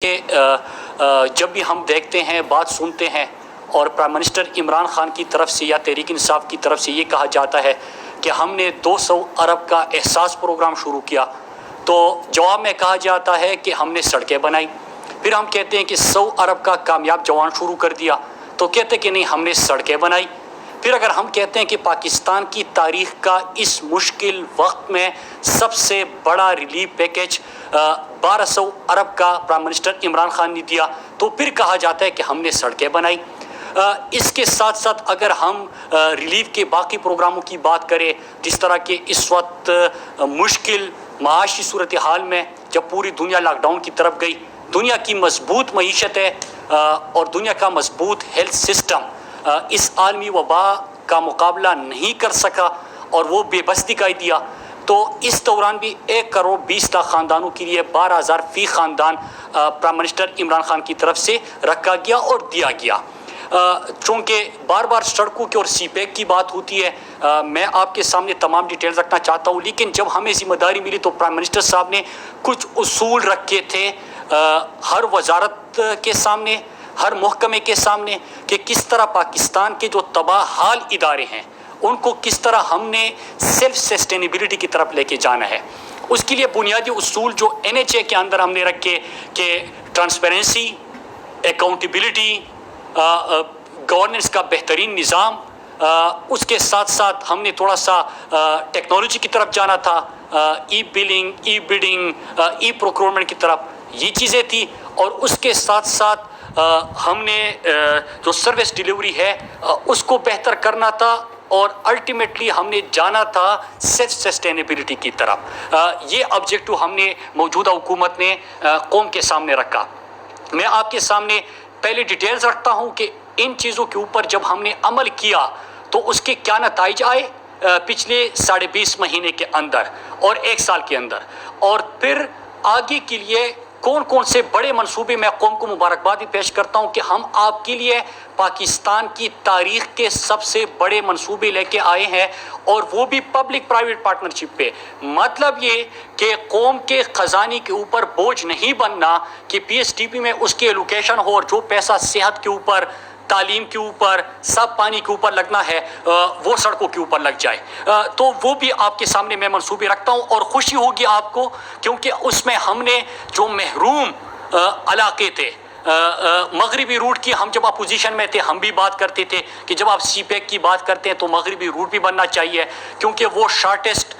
کہ جب بھی ہم دیکھتے ہیں بات سنتے ہیں اور پرائم منسٹر عمران خان کی طرف سے یا تحریک انصاف کی طرف سے یہ کہا جاتا ہے کہ ہم نے 200 ارب کا احساس پروگرام شروع کیا، تو جواب میں کہا جاتا ہے کہ ہم نے سڑکیں بنائی۔ پھر ہم کہتے ہیں کہ 100 ارب کا کامیاب جوان شروع کر دیا، تو کہتے ہیں کہ نہیں ہم نے سڑکیں بنائی۔ پھر اگر ہم کہتے ہیں کہ پاکستان کی تاریخ کا اس مشکل وقت میں سب سے بڑا ریلیف پیکیج 1200 ارب کا پرائم منسٹر عمران خان نے دیا، تو پھر کہا جاتا ہے کہ ہم نے سڑکیں بنائی۔ اس کے ساتھ ساتھ اگر ہم ریلیف کے باقی پروگراموں کی بات کریں، جس طرح کہ اس وقت مشکل معاشی صورتحال میں جب پوری دنیا لاک ڈاؤن کی طرف گئی، دنیا کی مضبوط معیشت ہے اور دنیا کا مضبوط ہیلتھ سسٹم اس عالمی وبا کا مقابلہ نہیں کر سکا اور وہ بے بس دکھائی دیا، تو اس دوران بھی 1 کروڑ 20 لاکھ خاندانوں کے لیے 12,000 فی خاندان پرائم منسٹر عمران خان کی طرف سے رکھا گیا اور دیا گیا۔ چونکہ بار بار سڑکوں کی اور سی پیک کی بات ہوتی ہے، میں آپ کے سامنے تمام ڈیٹیلز رکھنا چاہتا ہوں، لیکن جب ہمیں ذمہ داری ملی تو پرائم منسٹر صاحب نے کچھ اصول رکھے تھے ہر وزارت کے سامنے، ہر محکمے کے سامنے، کہ کس طرح پاکستان کے جو تباہ حال ادارے ہیں ان کو کس طرح ہم نے سیلف سسٹینیبلٹی کی طرف لے کے جانا ہے۔ اس کے لیے بنیادی اصول جو NHA کے اندر ہم نے رکھے کہ ٹرانسپیرنسی، اکاؤنٹیبلٹی، گورننس کا بہترین نظام، اس کے ساتھ ساتھ ہم نے تھوڑا سا ٹیکنالوجی کی طرف جانا تھا، ای بلنگ، ای بڈنگ، ای پروکیورمنٹ کی طرف، یہ چیزیں تھی، اور اس کے ساتھ ساتھ ہم نے جو سروس ڈیلیوری ہے اس کو بہتر کرنا تھا، اور الٹیمیٹلی ہم نے جانا تھا سیلف سسٹینیبلٹی کی طرف۔ یہ آبجیکٹو ہم نے موجودہ حکومت نے قوم کے سامنے رکھا۔ میں آپ کے سامنے پہلے ڈیٹیلز رکھتا ہوں کہ ان چیزوں کے اوپر جب ہم نے عمل کیا تو اس کے کیا نتائج آئے پچھلے 20.5 مہینے کے اندر اور 1 سال کے اندر، اور پھر آگے کے لیے کون کون سے بڑے منصوبے میں قوم کو مبارکباد بھی پیش کرتا ہوں کہ ہم آپ کے لیے پاکستان کی تاریخ کے سب سے بڑے منصوبے لے کے آئے ہیں، اور وہ بھی پبلک پرائیویٹ پارٹنرشپ پہ۔ مطلب یہ کہ قوم کے خزانے کے اوپر بوجھ نہیں بننا کہ PSTP میں اس کی ایلوکیشن ہو اور جو پیسہ صحت کے اوپر، تعلیم کے اوپر، صاف پانی کے اوپر لگنا ہے وہ سڑکوں کے اوپر لگ جائے۔ تو وہ بھی آپ کے سامنے میں منصوبے رکھتا ہوں، اور خوشی ہوگی آپ کو کیونکہ اس میں ہم نے جو محروم علاقے تھے، مغربی روٹ کی، ہم جب اپوزیشن میں تھے ہم بھی بات کرتے تھے کہ جب آپ سی پیک کی بات کرتے ہیں تو مغربی روٹ بھی بننا چاہیے، کیونکہ وہ شارٹیسٹ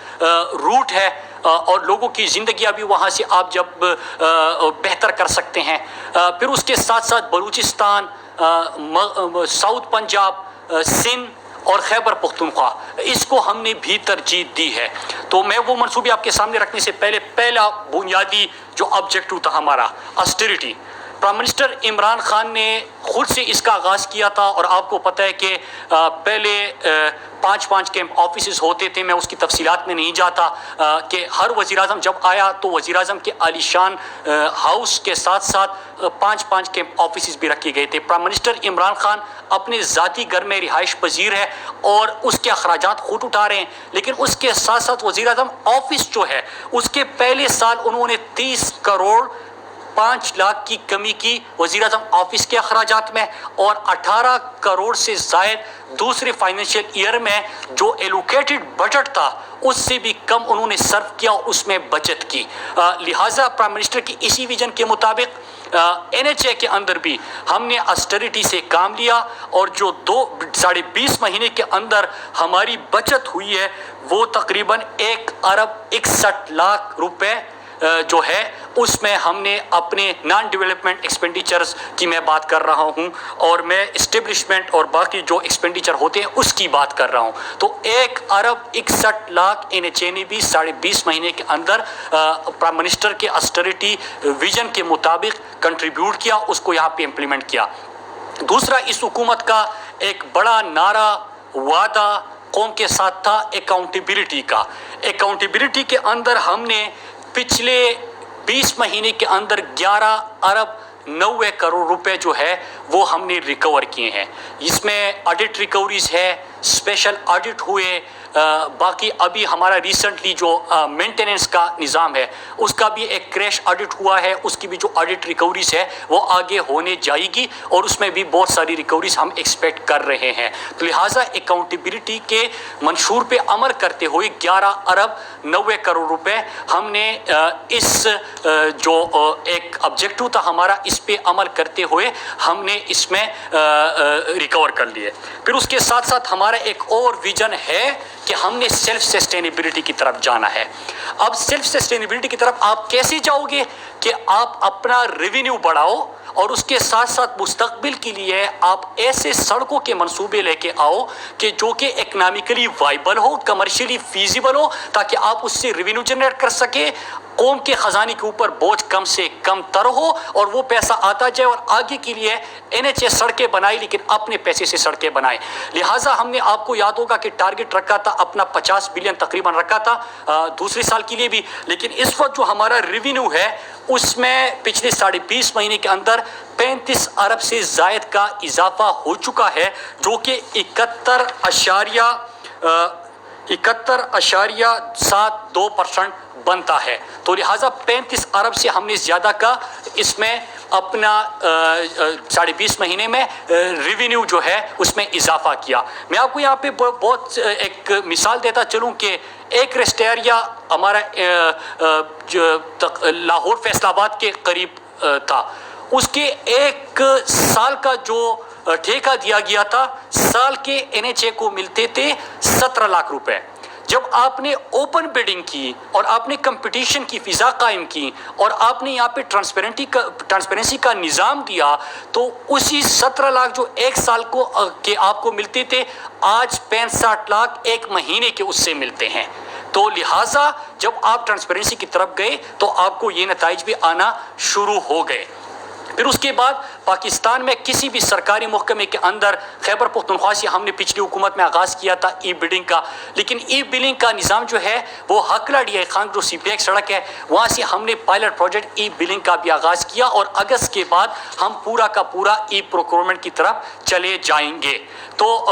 روٹ ہے اور لوگوں کی زندگیاں بھی وہاں سے آپ جب بہتر کر سکتے ہیں۔ پھر اس کے ساتھ ساتھ بلوچستان، ساؤتھ پنجاب، سندھ اور خیبر پختونخوا، اس کو ہم نے بھی ترجیح دی ہے۔ تو میں وہ منصوبے آپ کے سامنے رکھنے سے پہلے پہلا بنیادی جو آبجیکٹو تھا ہمارا آسٹیرٹی، پرائم منسٹر عمران خان نے خود سے اس کا آغاز کیا تھا، اور آپ کو پتہ ہے کہ پہلے 5 کیمپ آفیسز ہوتے تھے، میں اس کی تفصیلات میں نہیں جاتا، کہ ہر وزیر اعظم جب آیا تو وزیر اعظم کے عالی شان ہاؤس کے ساتھ ساتھ 5 کیمپ آفیسز بھی رکھے گئے تھے۔ پرائم منسٹر عمران خان اپنے ذاتی گھر میں رہائش پذیر ہے اور اس کے اخراجات خود اٹھا رہے ہیں، لیکن اس کے ساتھ ساتھ وزیر اعظم آفس جو ہے اس کے پہلے سال انہوں نے 30 کروڑ 5 لاکھ کی کمی کی وزیر اعظم آفس کے اخراجات میں، اور 18 کروڑ سے زائد دوسرے فائنینشیل ایئر میں جو ایلوکیٹڈ بجٹ تھا اس سے بھی کم انہوں نے صرف کیا اور اس میں بچت کی۔ لہٰذا پرائم منسٹر کی اسی ویژن کے مطابق NHA کے اندر بھی ہم نے آسٹیرٹی سے کام لیا، اور جو 20 مہینے کے اندر ہماری بچت ہوئی ہے وہ تقریباً 1 ارب 61 لاکھ روپے جو ہے، اس میں ہم نے اپنے نان ڈیولپمنٹ ایکسپینڈیچرز کی میں بات کر رہا ہوں، اور میں اسٹیبلشمنٹ اور باقی جو ایکسپینڈیچر ہوتے ہیں اس کی بات کر رہا ہوں۔ تو 1 ارب 61 لاکھ NHA نے بھی 20.5 مہینے کے اندر پرائم منسٹر کے آسٹیرٹی ویژن کے مطابق کنٹریبیوٹ کیا، اس کو یہاں پہ امپلیمنٹ کیا۔ دوسرا، اس حکومت کا ایک بڑا نعرہ وعدہ قوم کے ساتھ تھا اکاؤنٹیبلٹی کا۔ اکاؤنٹیبلٹی کے اندر ہم نے پچھلے 20 مہینے کے اندر 11 ارب 90 کروڑ روپے جو ہے وہ ہم نے ریکور کیے ہیں۔ اس میں آڈٹ ریکوریز ہے، اسپیشل آڈٹ ہوئے، باقی ابھی ہمارا ریسنٹلی جو مینٹیننس کا نظام ہے اس کا بھی ایک کریش آڈٹ ہوا ہے، اس کی بھی جو آڈٹ ریکوریز ہے وہ آگے ہونے جائے گی اور اس میں بھی بہت ساری ریکوریز ہم ایکسپیکٹ کر رہے ہیں۔ تو لہٰذا اکاؤنٹیبلٹی کے منشور پہ عمل کرتے ہوئے 11 ارب 90 کروڑ روپے ہم نے اس جو ایک آبجیکٹو تھا ہمارا، اس پہ عمل کرتے ہوئے ہم نے اس میں ریکور کر لیے۔ پھر اس کے ساتھ ساتھ ہمارا ایک اور ویژن ہے کہ ہم نے سیلف سسٹینیبلٹی کی طرف جانا ہے۔ اب سیلف سسٹینیبلٹی کی طرف آپ کیسے جاؤ گے کہ آپ اپنا ریونیو بڑھاؤ اور اس کے ساتھ ساتھ مستقبل کے لیے آپ ایسے سڑکوں کے منصوبے لے کے آؤ کہ جو کہ اکنامکلی وائبل ہو، کمرشلی فیزیبل ہو، تاکہ آپ اس سے ریونیو جنریٹ کر سکے، قوم کے خزانے کے اوپر بوجھ کم سے کم تر ہو اور وہ پیسہ آتا جائے، اور آگے کے لیے NHA سڑکیں بنائی لیکن اپنے پیسے سے سڑکیں بنائے۔ لہٰذا ہم نے آپ کو یاد ہوگا کہ ٹارگٹ رکھا تھا اپنا 50 بلین تقریباً رکھا تھا دوسرے سال کے لیے بھی، لیکن اس وقت جو ہمارا ریونیو ہے اس میں پچھلے 20.5 مہینے کے اندر 35 ارب سے زائد کا اضافہ ہو چکا ہے، جو کہ 71.72% بنتا ہے۔ تو لہٰذا 35 ارب سے ہم نے زیادہ کا اس میں اپنا 20.5 مہینے میں ریونیو جو ہے اس میں اضافہ کیا۔ میں آپ کو یہاں پہ بہت ایک مثال دیتا چلوں کہ ایک ریسٹ ایریا ہمارا لاہور فیصل آباد کے قریب تھا، اس کے 1 سال کا جو ٹھیکہ دیا گیا تھا، سال کے NHA کو ملتے تھے 17 لاکھ روپے۔ جب آپ نے اوپن بیڈنگ کی اور آپ نے کمپٹیشن کی فضا قائم کی اور آپ نے یہاں پہ ٹرانسپیرنسی کا نظام دیا، تو اسی 17 لاکھ جو 1 سال کو کہ آپ کو ملتے تھے، آج 65 لاکھ 1 مہینے کے اس سے ملتے ہیں۔ تو لہٰذا جب آپ ٹرانسپیرنسی کی طرف گئے تو آپ کو یہ نتائج بھی آنا شروع ہو گئے۔ پھر اس کے بعد پاکستان میں کسی بھی سرکاری محکمے کے اندر خیبر پختونخوا سے ہم نے پچھلی حکومت میں آغاز کیا تھا ای بلڈنگ کا، لیکن ای بلڈنگ کا نظام جو ہے وہ حقلہ ڈی آئی خان جو CPX سڑک ہے وہاں سے ہم نے پائلٹ پروجیکٹ ای بلڈنگ کا بھی آغاز کیا، اور اگست کے بعد ہم پورا کا پورا ای پروکیورمنٹ کی طرف چلے جائیں گے۔ تو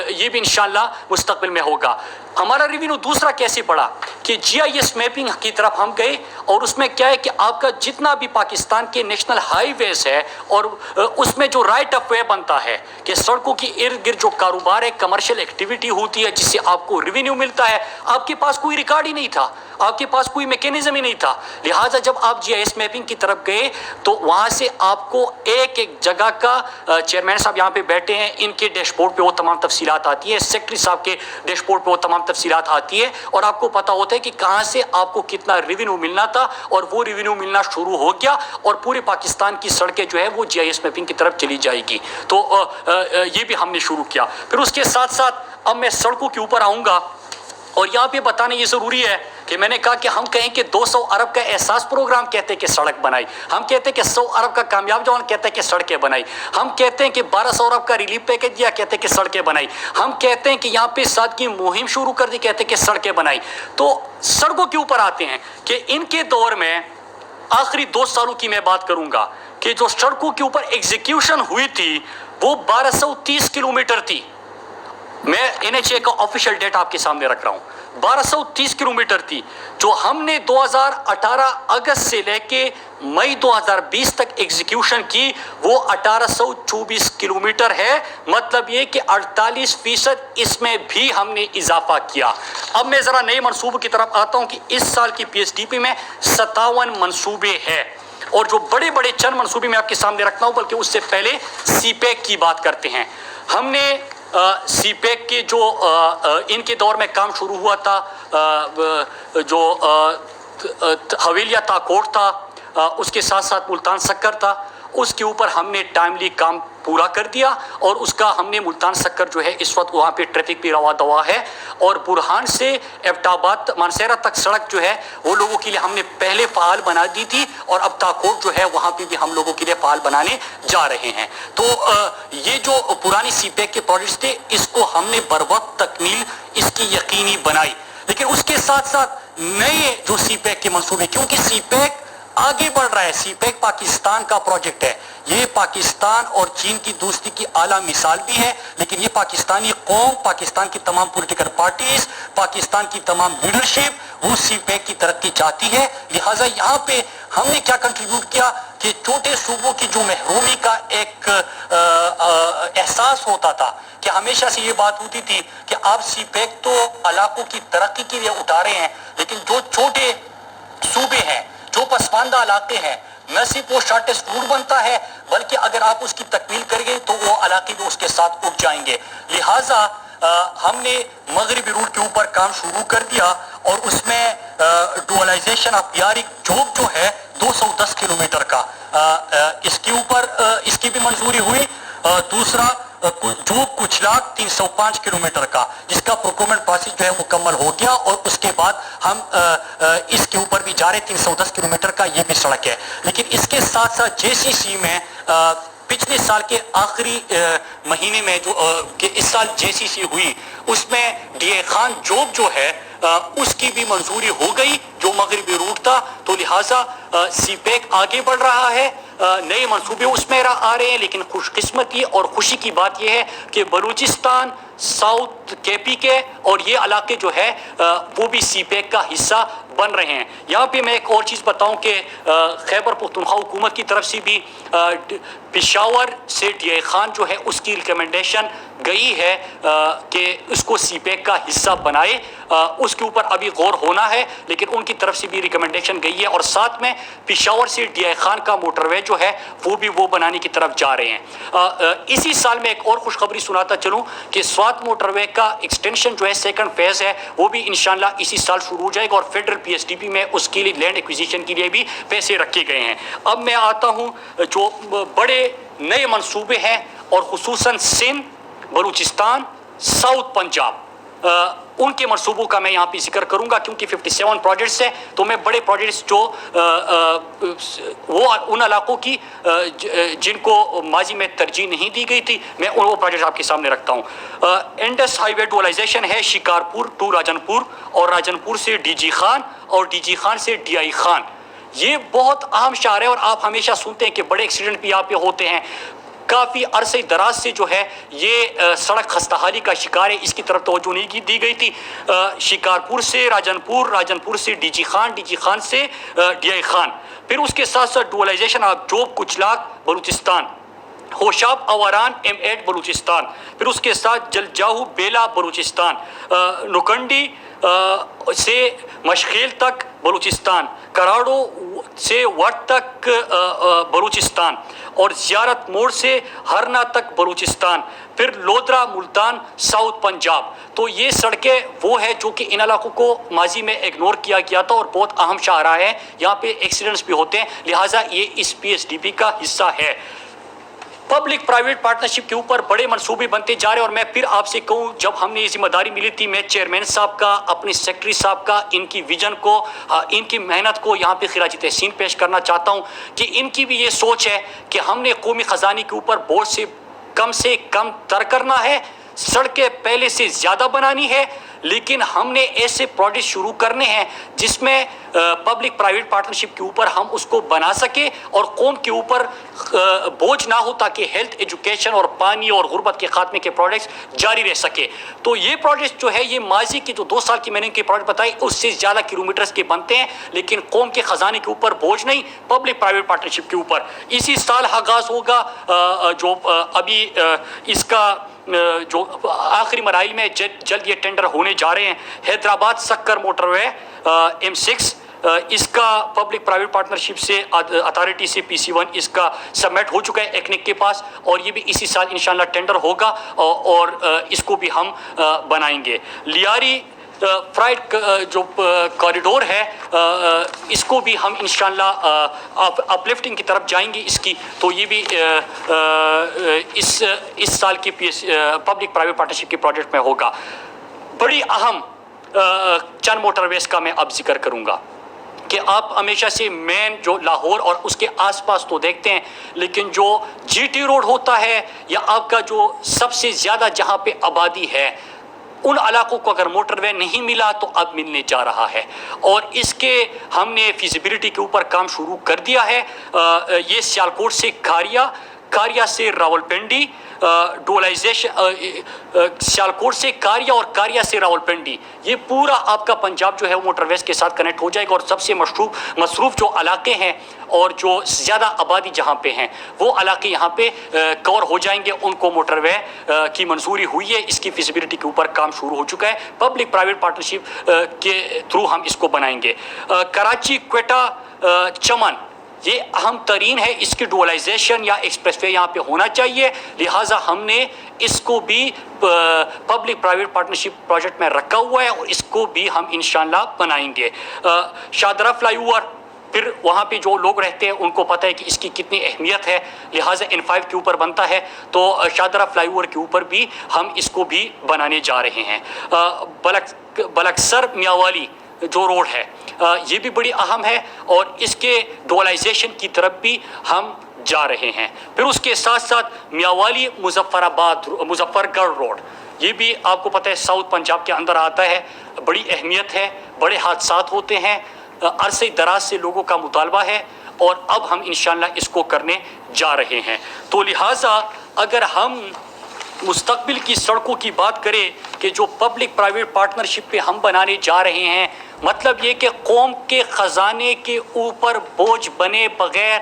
یہ بھی انشاءاللہ مستقبل میں ہوگا۔ ہمارا ریونیو دوسرا کیسے بڑھا کہ GIS میپنگ کی طرف ہم گئے، اور اس میں کیا ہے کہ آپ کا جتنا بھی پاکستان کے نیشنل ہائی ویز ہے اور اس میں جو رائٹ آف وے بنتا ہے کہ سڑکوں کی ارد گرد جو کاروبار ہے، کمرشل ایکٹیویٹی ہوتی ہے جس سے آپ کو ریونیو ملتا ہے، آپ کے پاس کوئی ریکارڈ ہی نہیں تھا، آپ کے پاس کوئی میکینزم ہی نہیں تھا۔ لہٰذا جب آپ GIS میپنگ کی طرف گئے تو وہاں سے آپ کو ایک ایک جگہ کا چیئرمین صاحب یہاں پہ بیٹھے ہیں، ان کے ڈیش بورڈ پہ وہ تمام تفصیلات آتی ہیں، سیکرٹری صاحب کے ڈیش بورڈ پہ وہ تمام تفصیلات آتی ہے، اور آپ کو پتا ہوتا ہے کہ کہاں سے آپ کو کتنا ریونیو ملنا تھا، اور وہ ریونیو ملنا شروع ہو گیا، اور پورے پاکستان کی سڑکیں جو ہے وہ GIS میپنگ کی طرف چلی جائے گی۔ تو یہ بھی ہم نے شروع کیا۔ پھر اس کے ساتھ ساتھ اب میں سڑکوں کے اوپر آؤں گا، اور یہاں پہ بتانا یہ ضروری ہے کہ میں نے کہا کہ ہم کہیں کہ 200 ارب کا احساس پروگرام کہتے ہیں کہ سڑک بنائی، ہم کہتے ہیں کہ 100 ارب کا کامیاب جوان کہتے ہیں کہ سڑکیں بنائی، ہم کہتے ہیں کہ 1200 ارب کا ریلیف پیکج دیا کہتے ہیں کہ سڑکیں بنائی، ہم کہتے ہیں کہ یہاں پہ سادگی مہم شروع کر دی کہتے ہیں کہ سڑکیں بنائی۔ تو سڑکوں کے اوپر آتے ہیں کہ ان کے دور میں آخری 2 سالوں کی میں بات کروں گا کہ جو سڑکوں کے اوپر ایگزیکیوشن ہوئی تھی وہ 1230 کلومیٹر تھی۔ میں NHA کا آفیشیل ڈیٹا آپ کے سامنے رکھ رہا ہوں، 1230 کلومیٹر تھی۔ جو ہم نے 2018 اگست سے لے کے مئی 2020 تک ایگزیکیوشن کی وہ 1824 کلومیٹر ہے، مطلب یہ کہ 48% اس میں بھی ہم نے اضافہ کیا۔ اب میں ذرا نئے منصوبوں کی طرف آتا ہوں کہ اس سال کی PSDP میں 57 منصوبے ہیں، اور جو بڑے بڑے چند منصوبے میں آپ کے سامنے رکھتا ہوں، بلکہ اس سے پہلے CPEC کی بات کرتے ہیں۔ ہم نے CPEC کے جو ان کے دور میں کام شروع ہوا تھا، جو حویلیہ تاکوٹ تھا، اس کے ساتھ ساتھ ملتان سکر تھا، اس کے اوپر ہم نے ٹائملی کام پورا کر دیا، اور اس کا ہم نے ملتان سکر جو ہے اس وقت وہاں پہ ٹریفک بھی روا دوا ہے، اور برہان سے ایبٹ مانسہرہ تک سڑک جو ہے وہ لوگوں کے لیے ہم نے پہلے فعال بنا دی تھی، اور اب تاکوٹ جو ہے وہاں پہ بھی ہم لوگوں کے لیے فعال بنانے جا رہے ہیں۔ تو یہ جو پرانی CPEC کے پروجیکٹس تھے اس کو ہم نے بروقت تکمیل اس کی یقینی بنائی، لیکن اس کے ساتھ ساتھ نئے جو CPEC کے منصوبے، کیونکہ CPEC آگے بڑھ رہا ہے. سی پیک پاکستان کا پروجیکٹ ہے. یہ پاکستان اور چین کی دوستی کی اعلیٰ مثال بھی ہے, لیکن یہ پاکستانی قوم, پاکستان کی تمام پولیٹیکل پارٹیز, پاکستان کی تمام لیڈرشپ وہ سی پیک کی ترقی چاہتی ہے. لہٰذا یہاں پہ ہم نے کیا کنٹریبیوٹ کیا کہ چھوٹے صوبوں کی جو محرومی کا ایک احساس ہوتا تھا, کہ ہمیشہ سے یہ بات ہوتی تھی کہ آپ سی پیک تو علاقوں کی ترقی کے لیے اٹھا رہے ہیں, لیکن جو چھوٹے صوبے ہیں, جو پسماندہ علاقے ہیں, نہ صرف وہ شارٹیسٹ روٹ بنتا ہے, بلکہ اگر آپ اس کی تکمیل کریں گے تو وہ علاقے بھی اس کے ساتھ اٹھ جائیں گے. لہٰذا ہم نے مغربی روٹ کے اوپر کام شروع کر دیا, اور اس میں ڈوالائزیشن آف یارک جوگ جو ہے 210 کلومیٹر کا, اس کے اوپر اس کی بھی منظوری ہوئی. دوسرا جو کچلاک 305 کلومیٹر کا, جس کا پروکیورمنٹ پروسیس جو ہے مکمل ہو گیا, اور اس کے بعد ہم اس کے اوپر بھی جا رہے 310 کلومیٹر کا یہ بھی سڑک ہے. لیکن اس کے ساتھ ساتھ جے سی سی میں پچھلے سال کے آخری مہینے میں جو کہ اس سال جے سی سی ہوئی, اس میں ڈی اے خان جوگ جو ہے اس کی بھی منظوری ہو گئی جو مغربی روٹ تھا. تو لہٰذا سی پیک آگے بڑھ رہا ہے, نئے منصوبے اس میں آ رہے ہیں. لیکن خوش قسمتی اور خوشی کی بات یہ ہے کہ بلوچستان, ساؤتھ کے پی کے اور یہ علاقے جو ہے وہ بھی سی پیک کا حصہ بن رہے ہیں. یہاں پہ میں ایک اور چیز بتاؤں کہ خیبر پختونخوا حکومت کی طرف سے بھی پشاور سے ڈی اے خان جو ہے اس کی ریکمنڈیشن گئی ہے کہ اس کو سی پیک کا حصہ بنائے. اس کے اوپر ابھی غور ہونا ہے, لیکن ان کی طرف سے بھی ریکمنڈیشن گئی ہے. اور ساتھ میں پشاور سے ڈی اے خان کا موٹر وے جو ہے وہ بھی وہ بنانے کی طرف جا رہے ہیں. اسی سال میں ایک اور خوشخبری سناتا چلوں کہ سوات موٹر وے کا ایکسٹینشن جو ہے سیکنڈ فیز ہے وہ بھی انشاءاللہ اسی سال شروع ہو جائے گا, اور federal P S D P میں اس کے لیے لینڈ ایکویزیشن کے لیے بھی پیسے رکھے گئے ہیں. اب میں آتا ہوں جو بڑے نئے منصوبے ہیں, اور خصوصاً سندھ, بلوچستان, ساؤتھ پنجاب, ان کے منصوبوں کا میں یہاں پہ ذکر کروں گا, کیونکہ 57 پروجیکٹس ہیں. تو میں بڑے پروجیکٹس جو وہ ان علاقوں کی جن کو ماضی میں ترجیح نہیں دی گئی تھی, میں وہ پروجیکٹ آپ کے سامنے رکھتا ہوں. انڈس ہائی وے ڈوالائزیشن ہے شکارپور ٹو راجن پور, اور راجن پور سے ڈی جی خان, اور ڈی جی خان سے ڈی آئی خان. یہ بہت اہم شہر ہے, اور آپ ہمیشہ سنتے ہیں کہ بڑے ایکسیڈنٹ بھی یہاں پہ ہوتے ہیں. کافی عرصے دراز سے جو ہے یہ سڑک خستہ حالی کا شکار ہے, اس کی طرف توجہ نہیں دی گئی تھی. شکارپور سے راجن پور, راجن پور سے D G Khan, D G Khan سے ڈی آئی خان. پھر اس کے ساتھ ساتھ dualization of Zhob Kuchlak Balochistan, Hoshab Awaran M8 Balochistan, پھر اس کے ساتھ جلجاہو بیلا بلوچستان, نکنڈی سے مشخیل تک بلوچستان, کراڑو سے وٹ تک بلوچستان, اور زیارت موڑ سے ہرنا تک بلوچستان, پھر لودرا ملتان ساؤتھ پنجاب. تو یہ سڑکیں وہ ہے جو کہ ان علاقوں کو ماضی میں اگنور کیا گیا تھا, اور بہت اہم شاہراہ ہے, یہاں پہ ایکسیڈنٹس بھی ہوتے ہیں, لہٰذا یہ اس پی ایس ڈی پی کا حصہ ہے. پبلک پرائیویٹ پارٹنرشپ کے اوپر بڑے منصوبے بنتے جا رہے ہیں. اور میں پھر آپ سے کہوں, جب ہم نے یہ ذمہ داری ملی تھی, میں چیئرمین صاحب کا, اپنے سیکرٹری صاحب کا, ان کی ویژن کو, ان کی محنت کو یہاں پہ خراج تحسین پیش کرنا چاہتا ہوں کہ ان کی بھی یہ سوچ ہے کہ ہم نے قومی خزانے کے اوپر بوجھ سے کم تر کرنا ہے, سڑکیں پہلے سے زیادہ بنانی ہے, لیکن ہم نے ایسے پروجیکٹ شروع کرنے ہیں جس میں پبلک پرائیویٹ پارٹنرشپ کے اوپر ہم اس کو بنا سکے, اور قوم کے اوپر بوجھ نہ ہو, تاکہ ہیلتھ, ایجوکیشن اور پانی اور غربت کے خاتمے کے پروجیکٹس جاری رہ سکے. تو یہ پروجیکٹ جو ہے, یہ ماضی کی جو 2 سال کی میں نے ان کے پروجیکٹ بتائی اس سے زیادہ کلومیٹرز کے بنتے ہیں, لیکن قوم کے خزانے کے اوپر بوجھ نہیں, پبلک پرائیویٹ پارٹنرشپ کے اوپر. اسی سال آغاز ہوگا جو ابھی اس کا جو آخری مراحل میں جلد یہ ٹینڈر ہونے جا رہے ہیں, حیدرآباد سکر موٹر وے M6, اس کا پبلک پرائیویٹ پارٹنرشپ سے اتھارٹی سے PC1 اس کا سبمٹ ہو چکا ہے ایکنک کے پاس, اور یہ بھی اسی سال انشاءاللہ ٹینڈر ہوگا, اور اس کو بھی ہم بنائیں گے. لیاری فرائٹ جو کوریڈور ہے, اس کو بھی ہم انشاءاللہ اپ لفٹنگ کی طرف جائیں گے اس کی. تو یہ بھی اس سال کی پبلک پرائیویٹ پارٹنرشپ کے پروجیکٹ میں ہوگا. بڑی اہم چند موٹر ویز کا میں اب ذکر کروں گا کہ آپ ہمیشہ سے مین جو لاہور اور اس کے آس پاس تو دیکھتے ہیں, لیکن جو جی ٹی روڈ ہوتا ہے, یا آپ کا جو سب سے زیادہ جہاں پہ آبادی ہے, ان علاقوں کو اگر موٹر وے نہیں ملا تو اب ملنے جا رہا ہے، اور اس کے ہم نے فیزیبلٹی کے اوپر کام شروع کر دیا ہے۔ یہ سیالکوٹ سے کاریا سے راولپنڈی، سیالکوٹ سے کاریا اور کاریا سے راولپنڈی، یہ پورا آپ کا پنجاب جو ہے وہ موٹر ویز کے ساتھ کنیکٹ ہو جائے گا، اور سب سے مصروف جو علاقے ہیں اور جو زیادہ آبادی جہاں پہ ہیں وہ علاقے یہاں پہ کور ہو جائیں گے، ان کو موٹر وے کی منظوری ہوئی ہے، اس کی فیزیبلٹی کے اوپر کام شروع ہو چکا ہے، پبلک پرائیویٹ پارٹنرشپ کے تھرو ہم اس کو بنائیں گے۔ کراچی کوئٹہ چمن، یہ اہم ترین ہے، اس کی ڈوئلائزیشن یا ایکسپریس وے یہاں پہ ہونا چاہیے، لہٰذا ہم نے اس کو بھی پبلک پرائیویٹ پارٹنرشپ پروجیکٹ میں رکھا ہوا ہے، اور اس کو بھی ہم انشاءاللہ بنائیں گے۔ شادرہ فلائی اوور، پھر وہاں پہ جو لوگ رہتے ہیں ان کو پتہ ہے کہ اس کی کتنی اہمیت ہے، لہٰذا N5 کے اوپر بنتا ہے، تو شادرہ فلائی اوور کے اوپر بھی ہم اس کو بھی بنانے جا رہے ہیں۔ بلکسر میاوالی جو روڈ ہے یہ بھی بڑی اہم ہے، اور اس کے ڈوئلائزیشن کی طرف بھی ہم جا رہے ہیں۔ پھر اس کے ساتھ ساتھ میاوالی مظفر گڑھ روڈ، یہ بھی آپ کو پتہ ہے ساؤتھ پنجاب کے اندر آتا ہے، بڑی اہمیت ہے، بڑے حادثات ہوتے ہیں، عرصے دراز سے لوگوں کا مطالبہ ہے، اور اب ہم انشاءاللہ اس کو کرنے جا رہے ہیں۔ تو لہٰذا اگر ہم مستقبل کی سڑکوں کی بات کریں کہ جو پبلک پرائیویٹ پارٹنرشپ پہ ہم بنانے جا رہے ہیں، مطلب یہ کہ قوم کے خزانے کے اوپر بوجھ بنے بغیر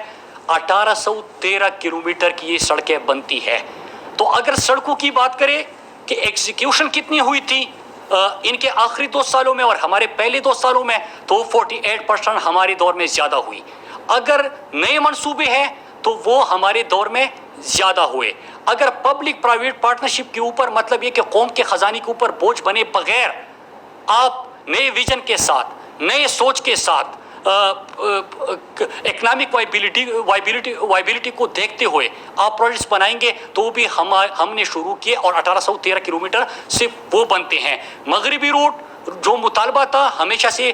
1813 کلومیٹر کی یہ سڑکیں بنتی ہے۔ تو اگر سڑکوں کی بات کریں کہ ایگزیکیوشن کتنی ہوئی تھی ان کے آخری 2 سالوں میں اور ہمارے پہلے 2 سالوں میں، تو 48% ہمارے دور میں زیادہ ہوئی۔ اگر نئے منصوبے ہیں تو وہ ہمارے دور میں زیادہ ہوئے۔ اگر پبلک پرائیویٹ پارٹنرشپ کے اوپر مطلب یہ کہ قوم کے خزانے کے اوپر بوجھ بنے بغیر آپ نئے ویژن کے ساتھ، نئے سوچ کے ساتھ، اکنامک وائبلٹی کو دیکھتے ہوئے آپ پروجیکٹس بنائیں گے تو بھی ہم نے شروع کیے، اور 1813 کلومیٹر سے وہ بنتے ہیں۔ مغربی روٹ جو مطالبہ تھا ہمیشہ سے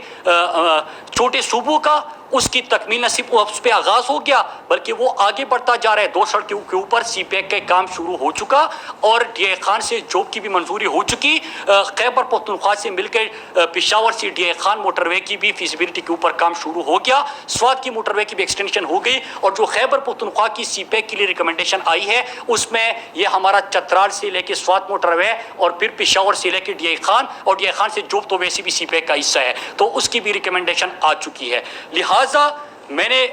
چھوٹے صوبوں کا، اس کی تکمیل نہ صرف اس پہ آغاز ہو گیا بلکہ وہ آگے بڑھتا جا رہا ہے۔ 2 سڑکوں کے اوپر سی پیک کا کام شروع ہو چکا، اور ڈی اے خان سے جوب کی بھی منظوری ہو چکی، خیبر پختونخوا سے مل کر پشاور سے ڈی اے خان موٹر وے کی بھی فیزیبلٹی کے اوپر کام شروع ہو گیا، سوات کی موٹر وے کی بھی ایکسٹینشن ہو گئی، اور جو خیبر پختونخوا کی سی پیک کے لیے ریکمنڈیشن آئی ہے اس میں یہ ہمارا چترال سے لے کے سوات موٹر وے، اور پھر پشاور سے لے کے ڈی اے خان، اور ڈی اے خان سے جوب تو ویسے بھی سی پیک کا حصہ ہے، تو اس کی بھی ریکمنڈیشن آ چکی ہے۔ لہٰذا میں نے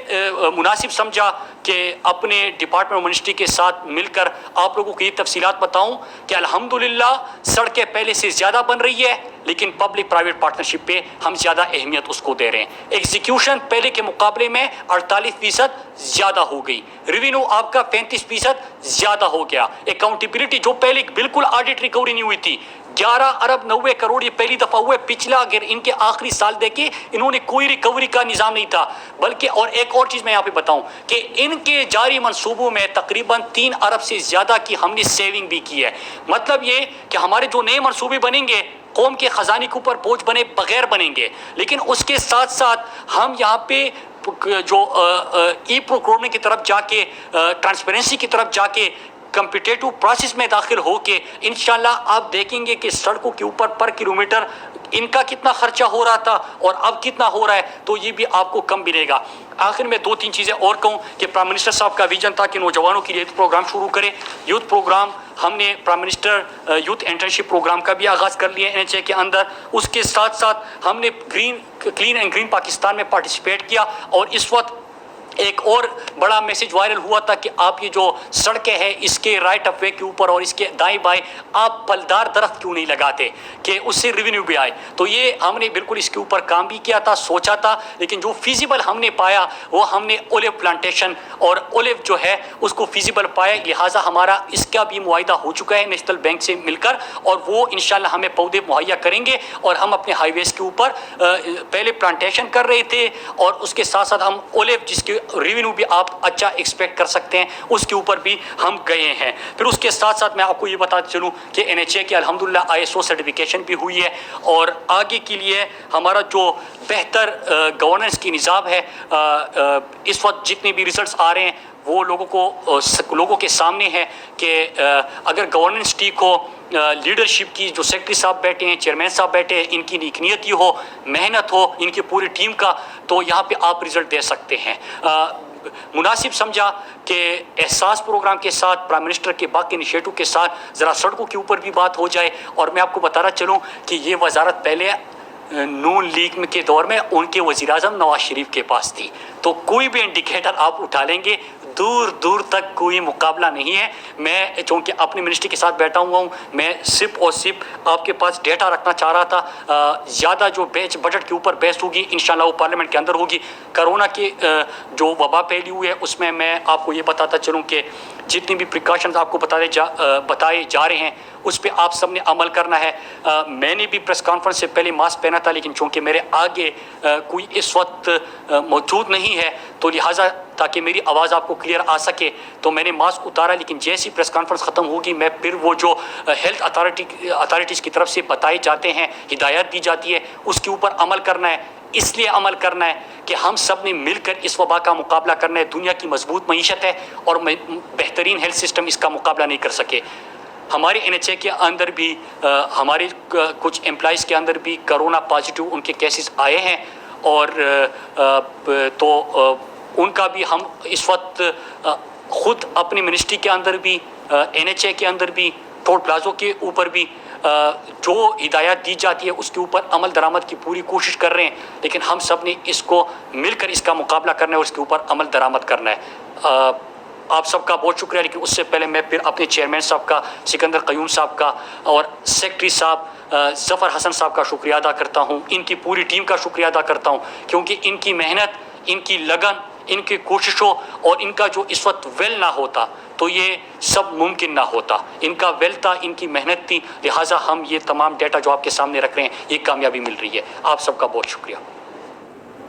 مناسب سمجھا کہ اپنے ڈپارٹمنٹ منسٹری کے ساتھ مل کر آپ لوگوں کو یہ تفصیلات بتاؤں کہ الحمدللہ سڑکیں پہلے سے زیادہ بن رہی ہے، لیکن پبلک پرائیویٹ پارٹنرشپ پہ ہم زیادہ اہمیت اس کو دے رہے ہیں۔ ایگزیکیوشن پہلے کے مقابلے میں 48% زیادہ ہو گئی، ریونیو آپ کا 35% زیادہ ہو گیا، اکاؤنٹیبلٹی جو پہلے بالکل آڈٹ ریکوری نہیں ہوئی تھی 11 ارب 90 کروڑ یہ پہلی دفعہ ہوا ہے۔ پچھلا اگر ان کے آخری سال دیکھیں انہوں نے کوئی ریکوری کا نظام نہیں تھا، بلکہ اور ایک اور چیز میں یہاں پہ بتاؤں کہ ان کے جاری منصوبوں میں تقریباً 3 ارب سے زیادہ کی ہم نے سیونگ بھی کی ہے۔ مطلب یہ کہ ہمارے جو نئے منصوبے بنیں گے قوم کے خزانے کے اوپر بوجھ بنے بغیر بنیں گے، لیکن اس کے ساتھ ساتھ ہم یہاں پہ جو ای پروکیورمنٹ کی طرف جا کے، ٹرانسپیرنسی کی طرف جا کے، کمپیٹیٹو پروسیس میں داخل ہو کے انشاءاللہ آپ دیکھیں گے کہ سڑکوں کے اوپر پر کلومیٹر ان کا کتنا خرچہ ہو رہا تھا اور اب کتنا ہو رہا ہے، تو یہ بھی آپ کو کم ملے گا۔ آخر میں 2-3 چیزیں اور کہوں کہ پرائم منسٹر صاحب کا ویژن تھا کہ نوجوانوں کے لیے یوتھ پروگرام شروع کریں۔ یوتھ پروگرام ہم نے prime minister youth internship program کا بھی آغاز کر لیا NHA کے اندر، اس کے ساتھ ساتھ ہم نے کلین اینڈ گرین پاکستان میں پارٹیسپیٹ کیا، اور اس وقت ایک اور بڑا میسج وائرل ہوا تھا کہ آپ یہ جو سڑکیں ہیں اس کے رائٹ اف وے کے اوپر اور اس کے دائیں بائیں آپ پھلدار درخت کیوں نہیں لگاتے کہ اس سے ریونیو بھی آئے۔ تو یہ ہم نے بالکل اس کے اوپر کام بھی کیا تھا، سوچا تھا، لیکن جو فیزیبل ہم نے پایا وہ ہم نے اولیو پلانٹیشن اور اولیو جو ہے اس کو فیزیبل پایا، لہٰذا ہمارا اس کا بھی معاہدہ ہو چکا ہے نیشنل بینک سے مل کر، اور وہ انشاءاللہ ہمیں پودے مہیا کریں گے، اور ہم اپنے ہائی ویز کے اوپر پہلے پلانٹیشن کر رہے تھے، اور اس کے ساتھ ساتھ ہم اولیو جس کے ریونیو بھی آپ اچھا ایکسپیکٹ کر سکتے ہیں اس کے اوپر بھی ہم گئے ہیں۔ پھر اس کے ساتھ ساتھ میں آپ کو یہ بتاتے چلوں کہ NHA کی الحمدللہ ISO سرٹیفیکیشن بھی ہوئی ہے، اور آگے کے لیے ہمارا جو بہتر گورننس کی نظام ہے اس وقت جتنے بھی ریزلٹس آ رہے ہیں وہ لوگوں کے سامنے ہے کہ اگر گورننس ٹھیک ہو، لیڈرشپ کی جو سیکرٹری صاحب بیٹھے ہیں، چیئرمین صاحب بیٹھے ہیں، ان کی نیک ہو، محنت ہو ان کی پوری ٹیم کا، تو یہاں پہ آپ رزلٹ دے سکتے ہیں۔ مناسب سمجھا کہ احساس پروگرام کے ساتھ پرائم منسٹر کے باقی انیشیٹو کے ساتھ ذرا سڑکوں کے اوپر بھی بات ہو جائے۔ اور میں آپ کو بتانا چلوں کہ یہ وزارت پہلے نون لیگ کے دور میں ان کے وزیر اعظم نواز شریف کے پاس تھی، تو کوئی بھی انڈیکیٹر آپ اٹھا لیں گے، دور دور تک کوئی مقابلہ نہیں ہے۔ میں چونکہ اپنی منسٹری کے ساتھ بیٹھا ہوا ہوں، میں صرف اور صرف آپ کے پاس ڈیٹا رکھنا چاہ رہا تھا۔ زیادہ جو بجٹ کے اوپر بحث ہوگی انشاءاللہ وہ پارلیمنٹ کے اندر ہوگی۔ کرونا کی جو وبا پھیلی ہوئی ہے اس میں آپ کو یہ بتاتا چلوں کہ جتنی بھی پریکاشنز آپ کو بتائے جا رہے ہیں اس پہ آپ سب نے عمل کرنا ہے۔ میں نے بھی پریس کانفرنس سے پہلے ماسک پہنا تھا، لیکن چونکہ میرے آگے کوئی اس وقت موجود نہیں ہے تو لہٰذا تاکہ میری آواز آپ کو کلیئر آ سکے تو میں نے ماسک اتارا، لیکن جیسی پریس کانفرنس ختم ہوگی میں پھر وہ جو ہیلتھ اتھارٹیز کی طرف سے بتائے جاتے ہیں، ہدایات دی جاتی ہے، اس کے اوپر عمل کرنا ہے۔ اس لیے عمل کرنا ہے کہ ہم سب نے مل کر اس وبا کا مقابلہ کرنا ہے۔ دنیا کی مضبوط معیشت ہے اور بہترین ہیلتھ سسٹم اس کا مقابلہ نہیں کر سکے۔ ہمارے NHA کے اندر بھی ہمارے کچھ امپلائیز کے اندر بھی کرونا پازیٹیو ان کے کیسز آئے ہیں، اور تو ان کا بھی ہم اس وقت خود اپنی منسٹری کے اندر بھی، NHA کے اندر بھی، ٹول پلازوں کے اوپر بھی جو ہدایات دی جاتی ہے اس کے اوپر عمل درآمد کی پوری کوشش کر رہے ہیں، لیکن ہم سب نے اس کو مل کر اس کا مقابلہ کرنا ہے اور اس کے اوپر عمل درآمد کرنا ہے۔ آپ سب کا بہت شکریہ، لیکن اس سے پہلے میں پھر اپنے چیئرمین صاحب کا، سکندر قیوم صاحب کا، اور سیکرٹری صاحب ظفر حسن صاحب کا شکریہ ادا کرتا ہوں، ان کی پوری ٹیم کا شکریہ ادا کرتا ہوں، کیونکہ ان کی محنت، ان کی لگن، ان کی کوششوں اور ان کا جو اس وقت ویل نہ ہوتا تو یہ سب ممکن نہ ہوتا۔ ان کا ویل تھا، ان کی محنت تھی، لہٰذا ہم یہ تمام ڈیٹا جو آپ کے سامنے رکھ رہے ہیں یہ کامیابی مل رہی ہے۔ آپ سب کا بہت شکریہ۔